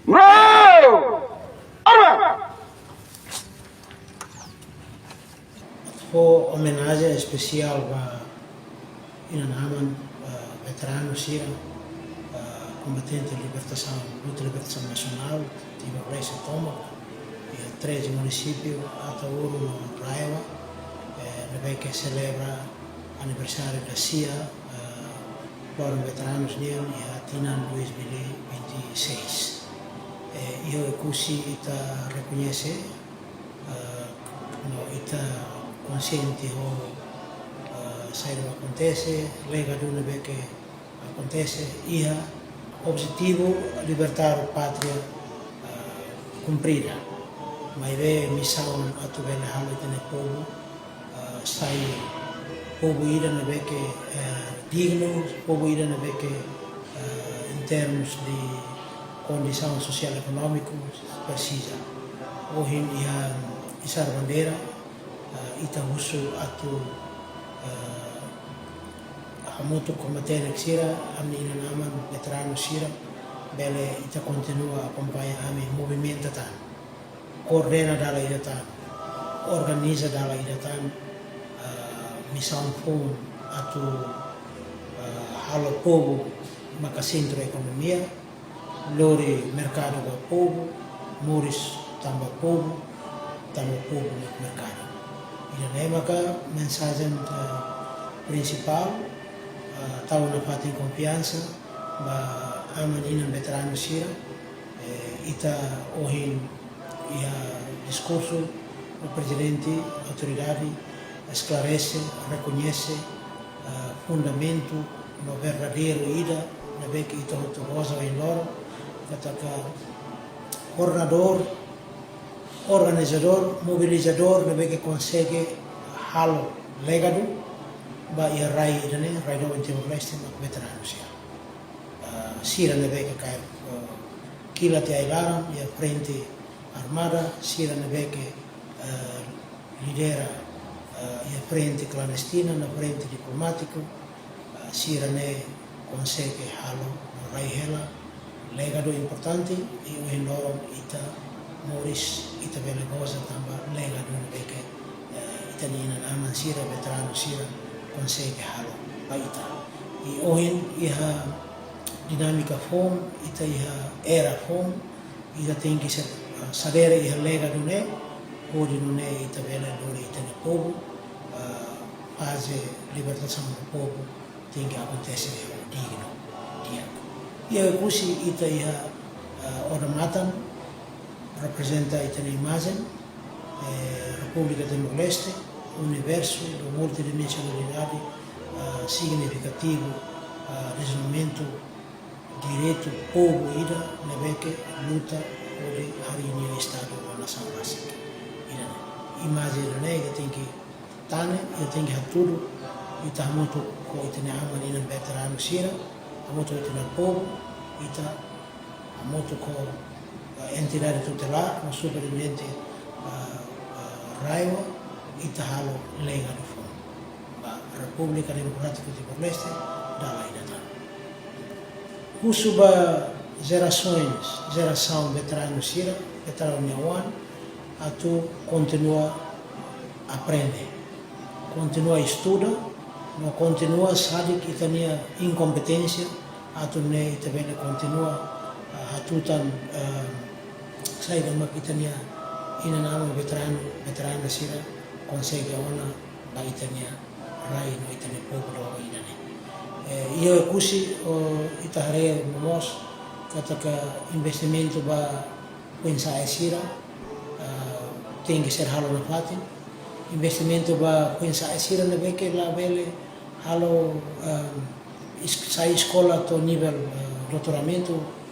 No! Arma! Foi homenagem especial para Inanaman, veterano Sira, combatente de libertação, luta de libertação nacional, Timor-Leste e Tomac, e 13 municípios, Atauro, no Raiva, que celebra aniversário da CIA, para veteranos dele, e a Tinan 2026. Eu e Kusi ita reconhece, ita consciente o sair acontece, lega de uma vez que acontece, e o objetivo libertar a pátria cumprida. Mas é missão a tu vele halo itene povo, sai povo ida na vez que digno, povo ida na vez que em termos de condição social e econômica precisa. Hoje essa bandeira ita uso atu hamutu combatente sira ami nama veterano sira bele ita continua a acompanhar ami movimento tan coordena dalla ida tan organiza dalla ida tan missão fun atu halo povo maka centro economia lori mercado do povo moris tamba povo no mercado. E maka mensagem principal tahu na fatin confiança ba aman inan veterano sira ita ohin ia discurso o presidente autoridade esclarece, reconhece fundamento no verdadeiro ida na vez que ita rosa em loro katakan coordenador, organizador, mobilizador, na vez que consegue halo legado, ba ia rai idane, rai do em Timor-Leste, mas veteranos ya. Sira na vez que cai kila te ailaram, ia frente armada, sira na vez que lidera ia frente clandestina, na frente diplomático, sira ne consegue halo no rai hela, legado importante, e o enorme ita Moris ita bele goza tamba lega dun beke ita nina aman sira veterano sira consegue halo pa ita e ohin iha dinamika form ita iha era form ita tem que saber iha lega dun odi non ita bele lori ita ne povo fase libertação do povo tem que acontecer digno dia e kusi ita iha ormatan representa a imagem República Timor-Leste, universo de multidimensionalidade significativo, desenvolvimento direito povo ida na que luta por a linha Estado da nação básica. Imagem que tem que tane, tem que tudo e tá muito com o itene amani na veterano sira, muito itene povo e tá muito com entidade tutelar, no superintendente Raiva e Tahalo Lega do Fundo, a República Democrática de Timor-Leste, da Lainata. Kusuba geração veterano Sira, veterano Nyawan, a tu continua a aprender, continua a estudar, não continua a saber que tinha incompetência, a tu ne também continua a tu tan saya gambar kita ni ina nama veterano sira consegue ona ba itania rai no itane povo ina ne io kusi ita hare mos kata ka investimento ba pensa sira tem que ser halo na fatin investimento ba pensa sira na beke la bele halo sai escola to nível doutoramento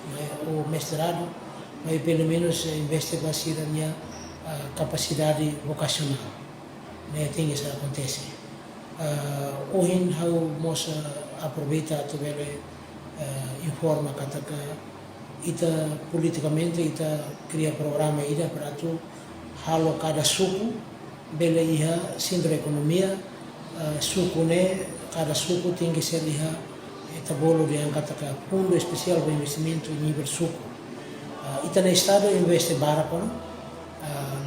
ou mestrado, mas pelo menos investe para a minha capacidade vocacional. Tem que isso acontece. Hoje, nós aproveita também informa que ita politicamente ita cria programa ida para tu halo cada suku bele iha centro economia suku ne cada suku tem que ser iha ita bolo de angkata fundo especial para investimento em nível suku Ita no Estado investe bara com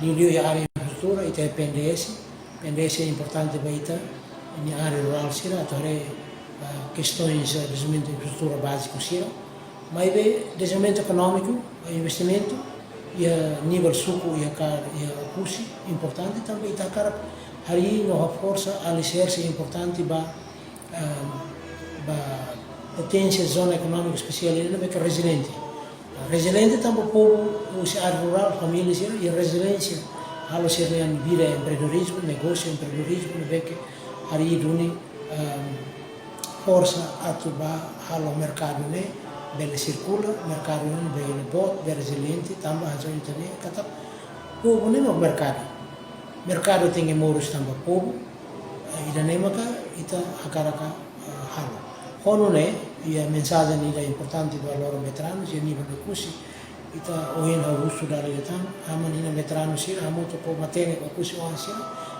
Liu e área de infraestrutura, ita é PNDES. PNDES é importante para ita, na área rural, atore questões de desenvolvimento de infraestrutura básica, mas é desenvolvimento econômico, investimento, e a nível suco e a custo importante também está cara hari no força alicerce importante para potência zona econômica especial ele é resiliente. Resiliente também povo a área rural famílias e resiliência halo serian vida empreendedorismo negócio empreendedorismo é que hari duni força atuba halo mercado né bela circula, mercado ini bela bot, bela resiliente, tambah hasil ini kata povo nem no mercado. Mercado tem moros tambah povo, ida nem maka ita acaraka halo. Kono né e a mensagem ida importante do valor veteranos e nível de custo ita oin harusu dari datang aman ina veteranos sih amu to ko matene ko kusi wansia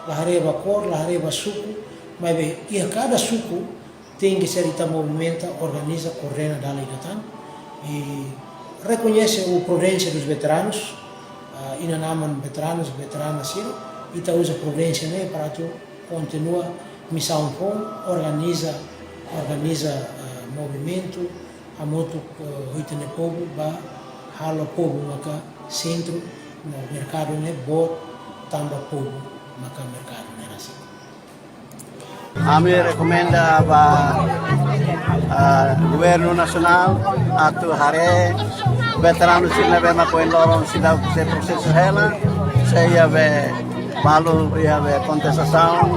lahareba cor, lahareba suku, mas bem, e a cada suku tem que ser ita movimenta, organiza, coordena dali datang e reconhece a prudência dos veteranos, ina naman veteranos, veteranas sih, ita usa prudência né para tu continua missão com organiza movimento, a moto hoitene povo ba halo povo maka centro no mercado né bot tamba povo maka mercado né assim. Kami rekomenda governo nasional atu hare veterano sila be makoin lorong sila se prosesso hela saya be malu ya be contestação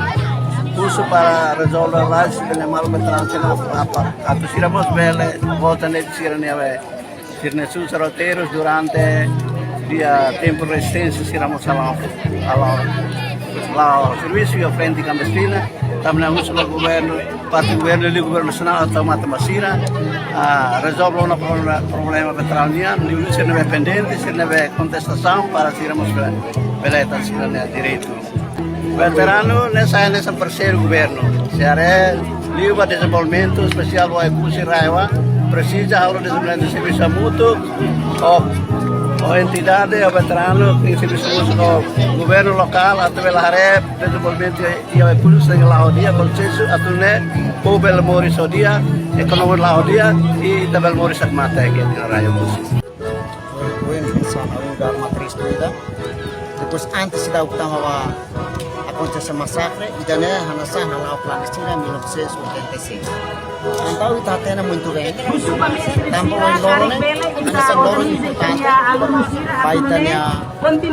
uso para resolver las de malu veterano sila apa atu sila mos bele volta ne sira ne be sirne sus roteiros durante dia tempo resistência sila mos ala serviço e frente clandestina também uso do governo parte do governo nacional atau mata masira resolve um problema veterano e se não é pendente se não é contestação para tirarmos beleza se não é direito veterano nessa parceiro governo se é livre desenvolvimento especial o Ekusi Raiwa precisa aula de desenvolvimento de serviço mútuo ou entidade ou veterano tem serviço mútuo no governo local através da área de desenvolvimento e o Ekusi sem lá o dia processo atune o belmori so dia ekonomi lá o dia e da belmori sak mata que na raio Ekusi lugar matriz toda. Depois antes da utama aconteceu massacre e daí hanasa halau clandestina em 1986. Então está tendo muito bem. Também o loro né, hanasa loro importante. Vai ter Valentim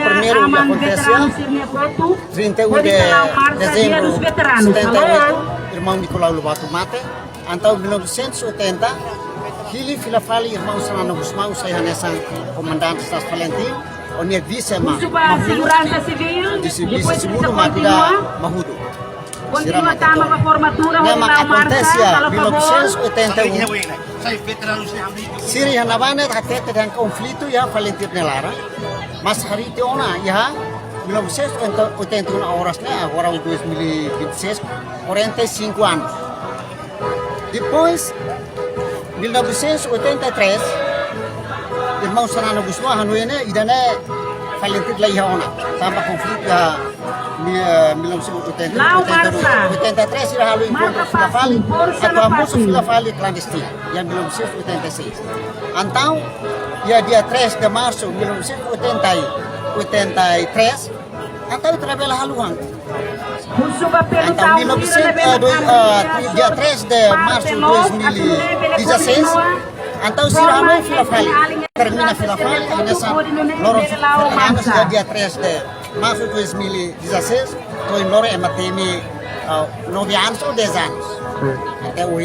primeiro que aconteceu 31 de dezembro de 78, irmão Nicolau Lobato mate. Então 1980 Hili Filafali irmão Sanano Gusmão saya nessa comandante das Valentim. Onde vice-ma segurança civil, depois segundo Magda Mahudo. Continua a formatura, acontece em 1981. Siri Hanavane até tem conflito ya Valentim Nelara. Mas hari itu ona ya 1981 horas né, agora 2026, 45 anos. Depois 1983 irmão Sanano Gusmão Hanuene idane Valentim Laihona tambah konflik ya 1983 ira halu encontro Filafali atau amuso Filafali clandestino yang 1986 então ya dia 3 de março 1983 atau trabalha haluan então dia 3 de março 2016 então sirama Filafali termina Filafali nessa loro anos dia 3 de março 2016 foi loro ematemi 9 anos ou 10 anos até o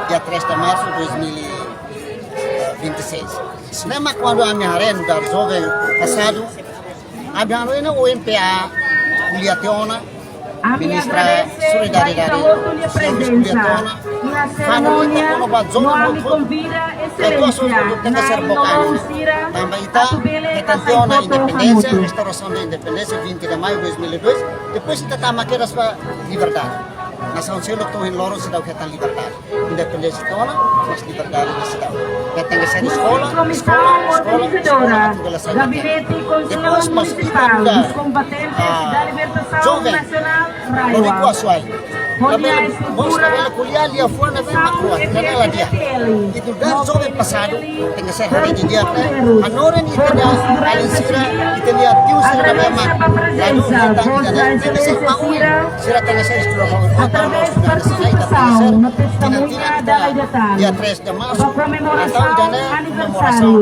dia 3 de março 2026 mesmo quando a minha arena da jovem passado a minha arena o MPA Uliationa Ministra Solidariedade Uliationa Kano ita kono ba zona mo ito susunod na serbokan tambah ita detención na independencia restauração da independência 20 de maio 2002 depois ita tama que das liberdade nação selo to en loro se dá que libertad independensi sekolah, mas diperdari di situ. Datang ke sana sekolah, Comissão Organizadora, Gabinete Conselho Municipal dos Combatentes da Libertação jovem, Nacional Norico Raiwa. Aswai. Vamos trabalhar kuliah dia fora na vem makruat, nela dia. Itu dan jovem passado, tengah saya hari dia Hanoren itu dia alinsira, itu dia tius na vem mak. Lalu datang dia tengah saya mau, sira tengah saya sudah mau Através de participação na testemunha da legislação, dia tres de março, a comemoração aniversário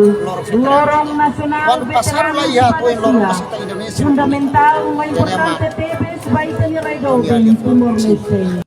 do Lorong Nacional quando passaram lá ia com o lorong masita Indonesia. fundamental, uma importante tebes baik ni Raidogin Timor Leste.